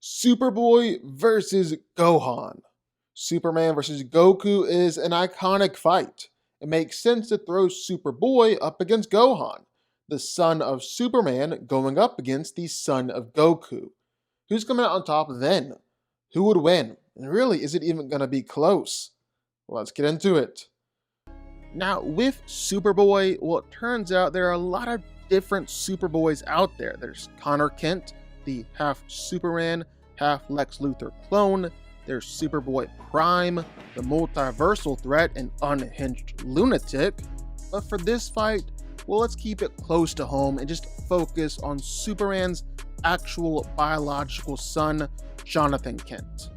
Superboy versus Gohan. Superman versus Goku is an iconic fight. It makes sense to throw Superboy up against Gohan, the son of Superman going up against the son of Goku. Who's coming out on top then? Who would win? And really, is it even going to be close? Let's get into it. Now, with Superboy, well, it turns out there are a lot of different Superboys out there. There's Connor Kent, the half Superman, half Lex Luthor clone. There's Superboy Prime, the multiversal threat and unhinged lunatic. But for this fight, well, let's keep it close to home and just focus on Superman's actual biological son, Jonathan Kent.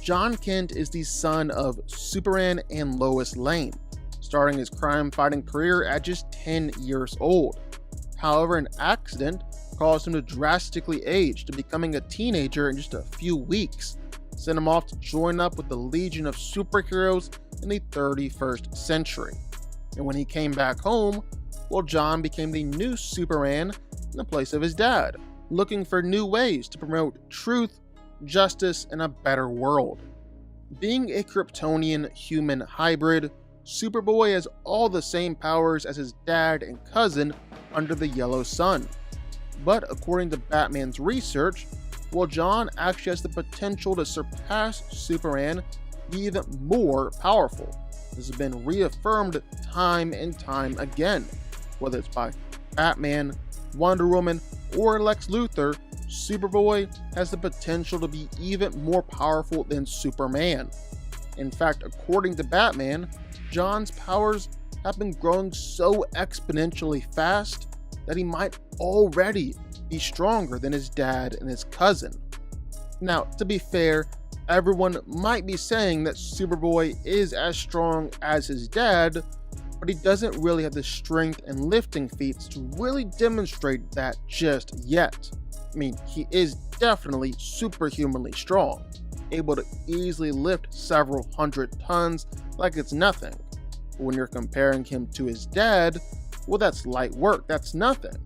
John Kent is the son of Superman and Lois Lane, starting his crime-fighting career at just 10 years old. However, an accident caused him to drastically age to becoming a teenager in just a few weeks, sent him off to join up with the Legion of Superheroes in the 31st century. And when he came back home, well, John became the new Superman in the place of his dad, looking for new ways to promote truth, justice, and a better world. Being a Kryptonian human hybrid, Superboy has all the same powers as his dad and cousin under the Yellow Sun. But according to Batman's research, well, John actually has the potential to surpass Superman, be even more powerful. This has been reaffirmed time and time again. Whether it's by Batman, Wonder Woman, or Lex Luthor, Superboy has the potential to be even more powerful than Superman. In fact, according to Batman, John's powers have been growing so exponentially fast that he might already be stronger than his dad and his cousin. Now, to be fair, everyone might be saying that Superboy is as strong as his dad, but he doesn't really have the strength and lifting feats to really demonstrate that just yet. I mean, he is definitely superhumanly strong, able to easily lift several hundred tons like it's nothing. But when you're comparing him to his dad, well, that's light work, that's nothing.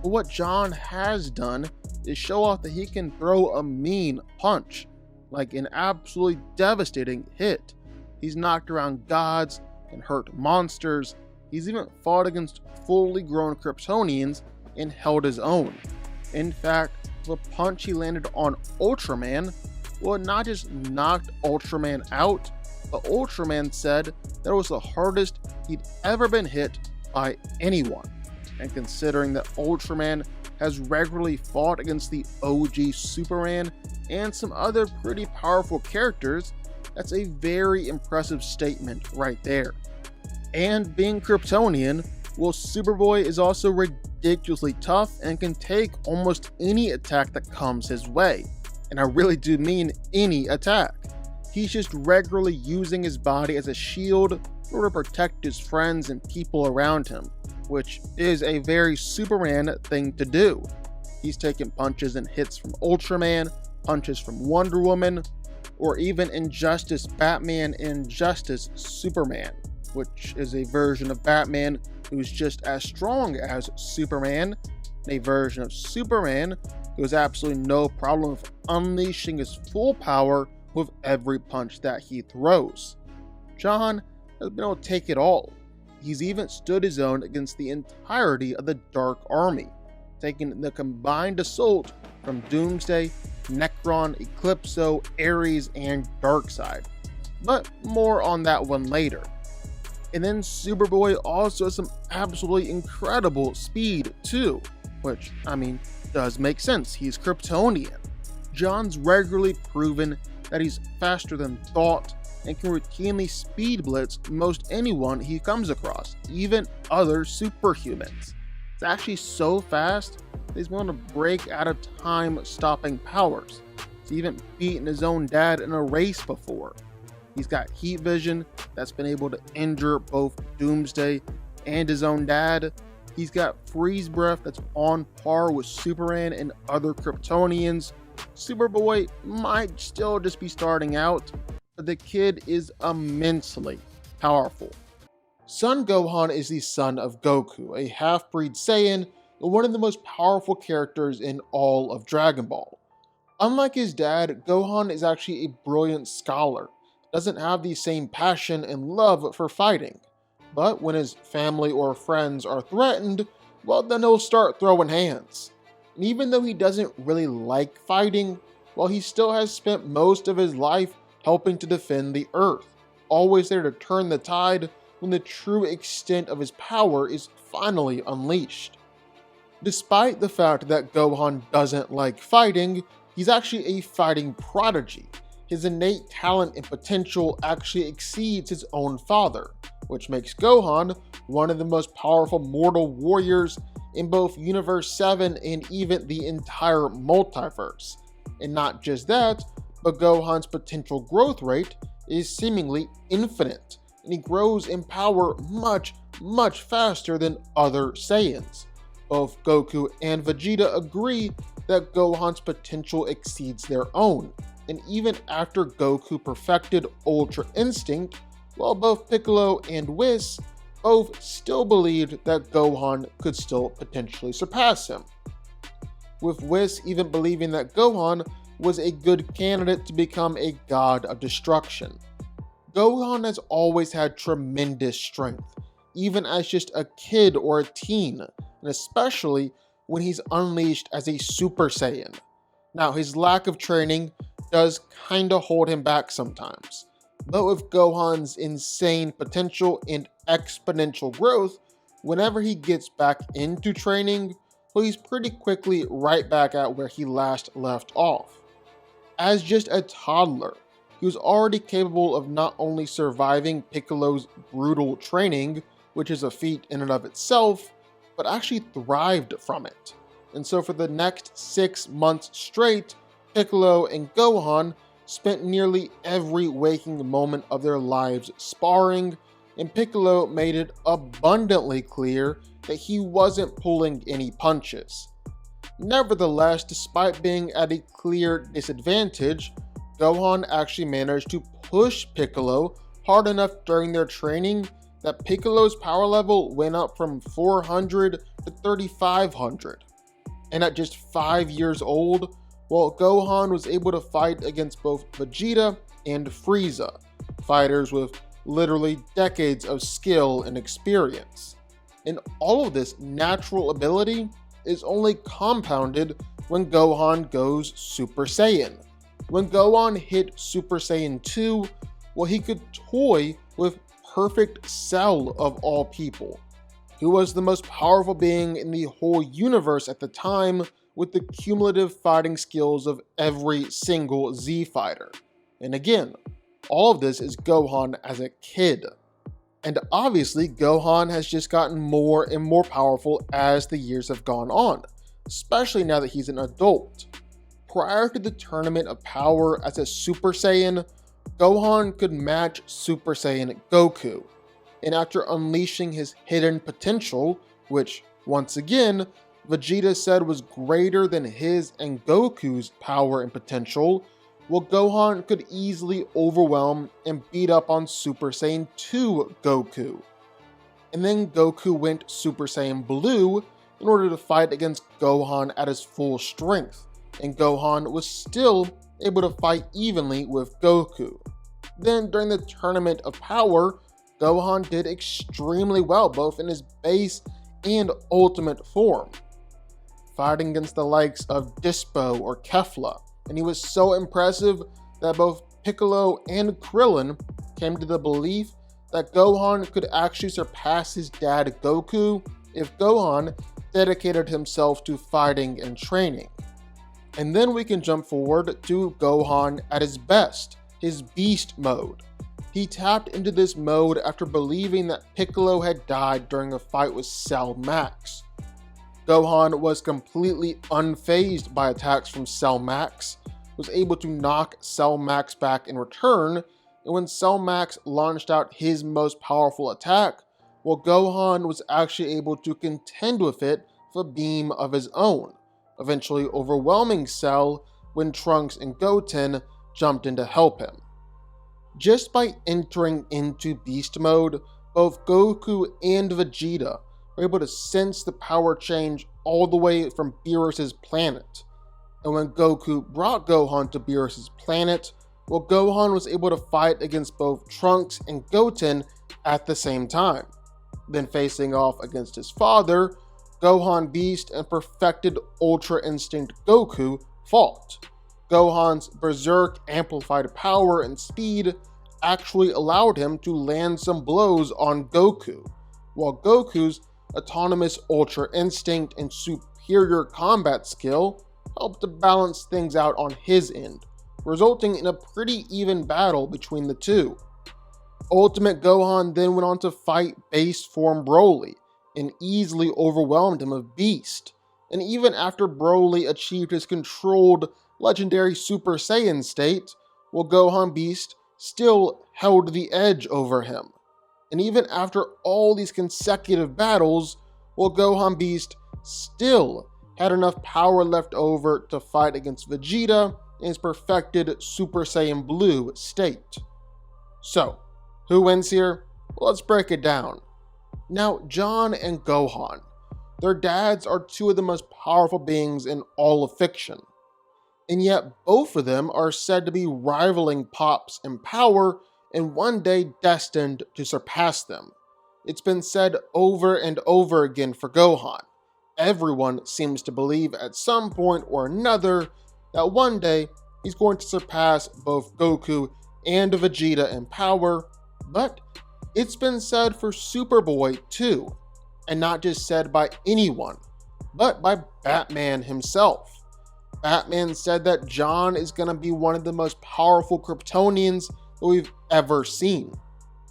But what John has done is show off that he can throw a mean punch, like an absolutely devastating hit. He's knocked around gods and hurt monsters. He's even fought against fully grown Kryptonians and held his own. In fact, the punch he landed on Ultraman, well, it not just knocked Ultraman out, but Ultraman said that it was the hardest he'd ever been hit by anyone. And considering that Ultraman has regularly fought against the OG Superman and some other pretty powerful characters, that's a very impressive statement right there. And being Kryptonian, well, Superboy is also ridiculously tough and can take almost any attack that comes his way. And I really do mean any attack. He's just regularly using his body as a shield in order to protect his friends and people around him, which is a very Superman thing to do. He's taken punches and hits from Ultraman, punches from Wonder Woman, or even Injustice Batman and Injustice Superman, which is a version of Batman who's just as strong as Superman, and a version of Superman who has absolutely no problem with unleashing his full power with every punch that he throws. John has been able to take it all. He's even stood his own against the entirety of the Dark Army, taking the combined assault from Doomsday, Necron, Eclipso, Ares, and Darkseid. But more on that one later. And then Superboy also has some absolutely incredible speed too, which, I mean, does make sense. He's Kryptonian. John's regularly proven that he's faster than thought and can routinely speed blitz most anyone he comes across, even other superhumans. It's actually so fast that he's willing to break out of time-stopping powers. He's even beaten his own dad in a race before. He's got heat vision that's been able to injure both Doomsday and his own dad. He's got freeze breath that's on par with Superman and other Kryptonians. Superboy might still just be starting out, but the kid is immensely powerful. Son Gohan is the son of Goku, a half-breed Saiyan and one of the most powerful characters in all of Dragon Ball. Unlike his dad, Gohan is actually a brilliant scholar, doesn't have the same passion and love for fighting. But when his family or friends are threatened, well, then he'll start throwing hands. And even though he doesn't really like fighting, well, he still has spent most of his life helping to defend the Earth, always there to turn the tide when the true extent of his power is finally unleashed. Despite the fact that Gohan doesn't like fighting, he's actually a fighting prodigy. His innate talent and potential actually exceeds his own father, which makes Gohan one of the most powerful mortal warriors in both Universe 7 and even the entire multiverse. And not just that, but Gohan's potential growth rate is seemingly infinite, and he grows in power much, much faster than other Saiyans. Both Goku and Vegeta agree that Gohan's potential exceeds their own, and even after Goku perfected Ultra Instinct, while both Piccolo and Whis both still believed that Gohan could still potentially surpass him, with Whis even believing that Gohan was a good candidate to become a god of destruction. Gohan has always had tremendous strength, even as just a kid or a teen, and especially when he's unleashed as a Super Saiyan. Now, his lack of training does kinda hold him back sometimes, but with Gohan's insane potential and exponential growth, whenever he gets back into training, well, he's pretty quickly right back at where he last left off. As just a toddler, he was already capable of not only surviving Piccolo's brutal training, which is a feat in and of itself, but actually thrived from it. And so for the next 6 months straight, Piccolo and Gohan spent nearly every waking moment of their lives sparring, and Piccolo made it abundantly clear that he wasn't pulling any punches. Nevertheless, despite being at a clear disadvantage, Gohan actually managed to push Piccolo hard enough during their training that Piccolo's power level went up from 400 to 3500. And at just 5 years old, well, Gohan was able to fight against both Vegeta and Frieza, fighters with literally decades of skill and experience. And all of this natural ability is only compounded when Gohan goes Super Saiyan. When Gohan hit Super Saiyan 2, well, he could toy with perfect Cell of all people, who was the most powerful being in the whole universe at the time, with the cumulative fighting skills of every single Z fighter. And again, all of this is Gohan as a kid. And obviously, Gohan has just gotten more and more powerful as the years have gone on, especially now that he's an adult. Prior to the Tournament of Power as a Super Saiyan, Gohan could match Super Saiyan Goku. And after unleashing his hidden potential, which, once again, Vegeta said was greater than his and Goku's power and potential, well, Gohan could easily overwhelm and beat up on Super Saiyan 2 Goku. And then Goku went Super Saiyan Blue in order to fight against Gohan at his full strength, and Gohan was still able to fight evenly with Goku. Then during the Tournament of Power, Gohan did extremely well both in his base and ultimate form, fighting against the likes of Dispo or Kefla, and he was so impressive that both Piccolo and Krillin came to the belief that Gohan could actually surpass his dad Goku if Gohan dedicated himself to fighting and training. And then we can jump forward to Gohan at his best, his Beast Mode. He tapped into this mode after believing that Piccolo had died during a fight with Cell Max. Gohan was completely unfazed by attacks from Cell Max, was able to knock Cell Max back in return, and when Cell Max launched out his most powerful attack, well, Gohan was actually able to contend with it with a beam of his own, eventually overwhelming Cell when Trunks and Goten jumped in to help him. Just by entering into Beast Mode, both Goku and Vegeta were able to sense the power change all the way from Beerus's planet. And when Goku brought Gohan to Beerus' planet, well, Gohan was able to fight against both Trunks and Goten at the same time. Then facing off against his father, Gohan Beast and perfected Ultra Instinct Goku fought. Gohan's berserk amplified power and speed actually allowed him to land some blows on Goku, while Goku's autonomous Ultra Instinct and superior combat skill helped to balance things out on his end, resulting in a pretty even battle between the two. Ultimate Gohan then went on to fight base form Broly and easily overwhelmed him of Beast, and even after Broly achieved his controlled legendary Super Saiyan state, well, Gohan Beast still held the edge over him. And even after all these consecutive battles, well, Gohan Beast still had enough power left over to fight against Vegeta in his perfected Super Saiyan Blue state. So, who wins here? Well, let's break it down. Now, John and Gohan, their dads are two of the most powerful beings in all of fiction. And yet both of them are said to be rivaling Pops in power and one day destined to surpass them. It's been said over and over again for Gohan. Everyone seems to believe at some point or another that one day he's going to surpass both Goku and Vegeta in power, but it's been said for Superboy too, and not just said by anyone, but by Batman himself. Batman said that John is going to be one of the most powerful Kryptonians that we've ever seen.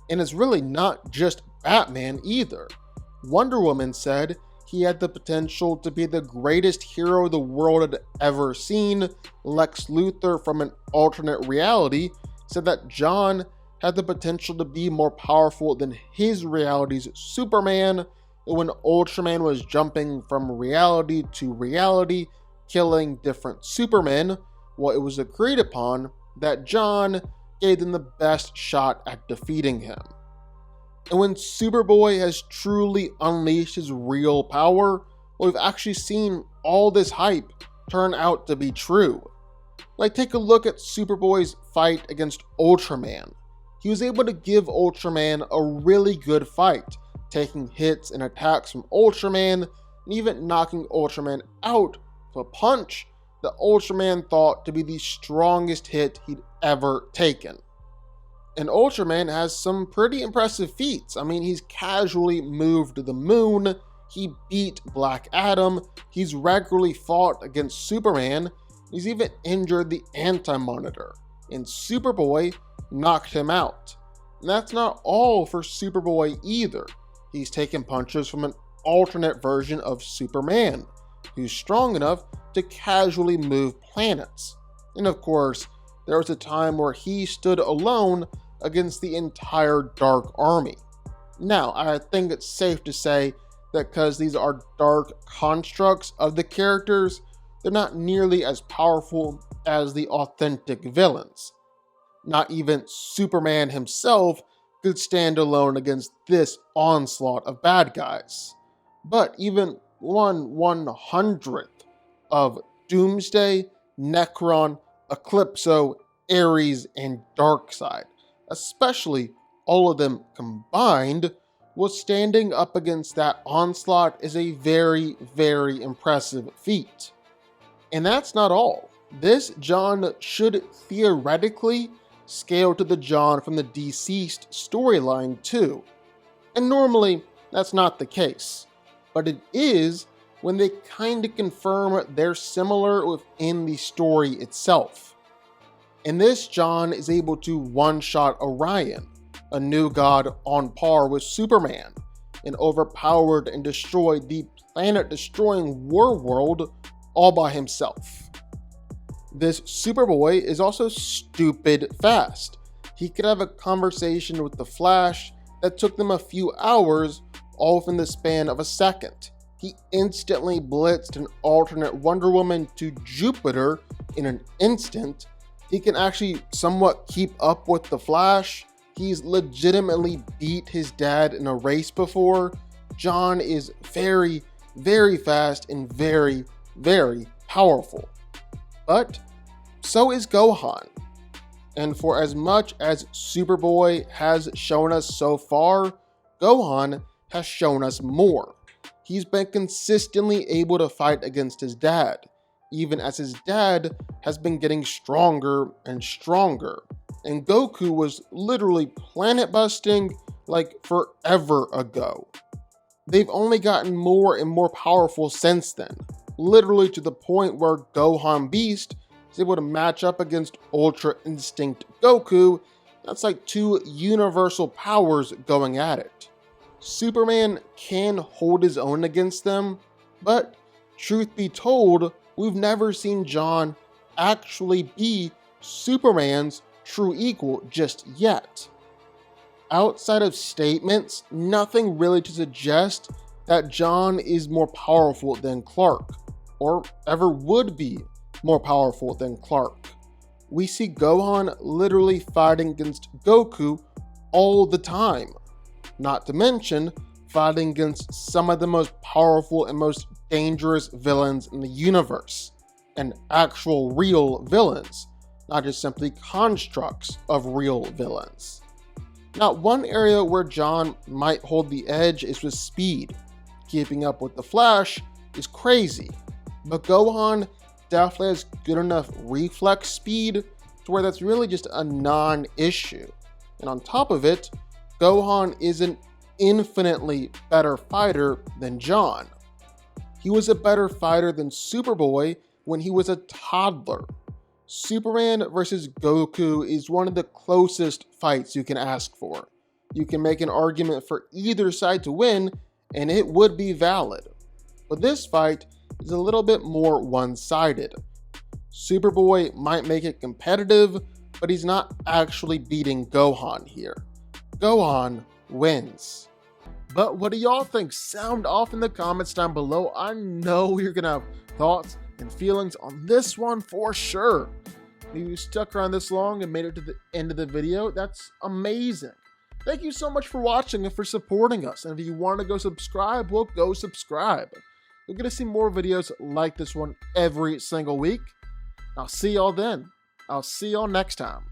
And it's really not just Batman either. Wonder Woman said he had the potential to be the greatest hero the world had ever seen. Lex Luthor from an alternate reality said that John had the potential to be more powerful than his reality's Superman. And when Ultraman was jumping from reality to reality, killing different Supermen, well, it was agreed upon that John gave them the best shot at defeating him. And when Superboy has truly unleashed his real power, well, we've actually seen all this hype turn out to be true. Like, take a look at Superboy's fight against Ultraman. He was able to give Ultraman a really good fight, taking hits and attacks from Ultraman, and even knocking Ultraman out with a punch that Ultraman thought to be the strongest hit he'd ever taken. And Ultraman has some pretty impressive feats. I mean, he's casually moved to the moon, he beat Black Adam, he's regularly fought against Superman, he's even injured the Anti-Monitor, and Superboy knocked him out. And that's not all for Superboy either. He's taken punches from an alternate version of Superman, who's strong enough to casually move planets. And of course, there was a time where he stood alone against the entire Dark Army. Now, I think it's safe to say that because these are dark constructs of the characters, they're not nearly as powerful as the authentic villains. Not even Superman himself could stand alone against this onslaught of bad guys. But even 1/100th of Doomsday, Necron, Eclipso, Ares, and Darkseid, especially all of them combined, was standing up against that onslaught is a very, very impressive feat. And that's not all. This John should theoretically scale to the John from the Deceased storyline too. And normally, that's not the case. But it is when they kinda confirm they're similar within the story itself. And this John is able to one-shot Orion, a new god on par with Superman, and overpowered and destroyed the planet-destroying War World all by himself. This Superboy is also stupid fast. He could have a conversation with the Flash that took them a few hours, all within the span of a second. He instantly blitzed an alternate Wonder Woman to Jupiter in an instant. He can actually somewhat keep up with the Flash. He's legitimately beat his dad in a race before. John is very, very fast and very, very powerful. but so is Gohan. And for as much as Superboy has shown us so far, Gohan has shown us more. He's been consistently able to fight against his dad, even as his dad has been getting stronger and stronger. And Goku was literally planet busting like forever ago. They've only gotten more and more powerful since then, literally to the point where Gohan Beast is able to match up against Ultra Instinct Goku. That's like two universal powers going at it. Superman can hold his own against them, but truth be told, we've never seen John actually be Superman's true equal just yet. Outside of statements, nothing really to suggest that John is more powerful than Clark, or ever would be more powerful than Clark. We see Gohan literally fighting against Goku all the time, not to mention fighting against some of the most powerful and most dangerous villains in the universe, and actual real villains, not just simply constructs of real villains. Now, one area where John might hold the edge is with speed. Keeping up with the Flash is crazy, but Gohan definitely has good enough reflex speed to where that's really just a non-issue. And on top of it, Gohan is an infinitely better fighter than John. He was a better fighter than Superboy when he was a toddler. Superman versus Goku is one of the closest fights you can ask for. You can make an argument for either side to win, and it would be valid. But this fight is a little bit more one-sided. Superboy might make it competitive, but he's not actually beating Gohan here. Gohan wins. But what do y'all think? Sound off in the comments down below. I know you're gonna have thoughts and feelings on this one for sure. If you stuck around this long and made it to the end of the video, that's amazing. Thank you so much for watching and for supporting us. And if you want to go subscribe, well, go subscribe. You're going to see more videos like this one every single week. I'll see y'all then. I'll see y'all next time.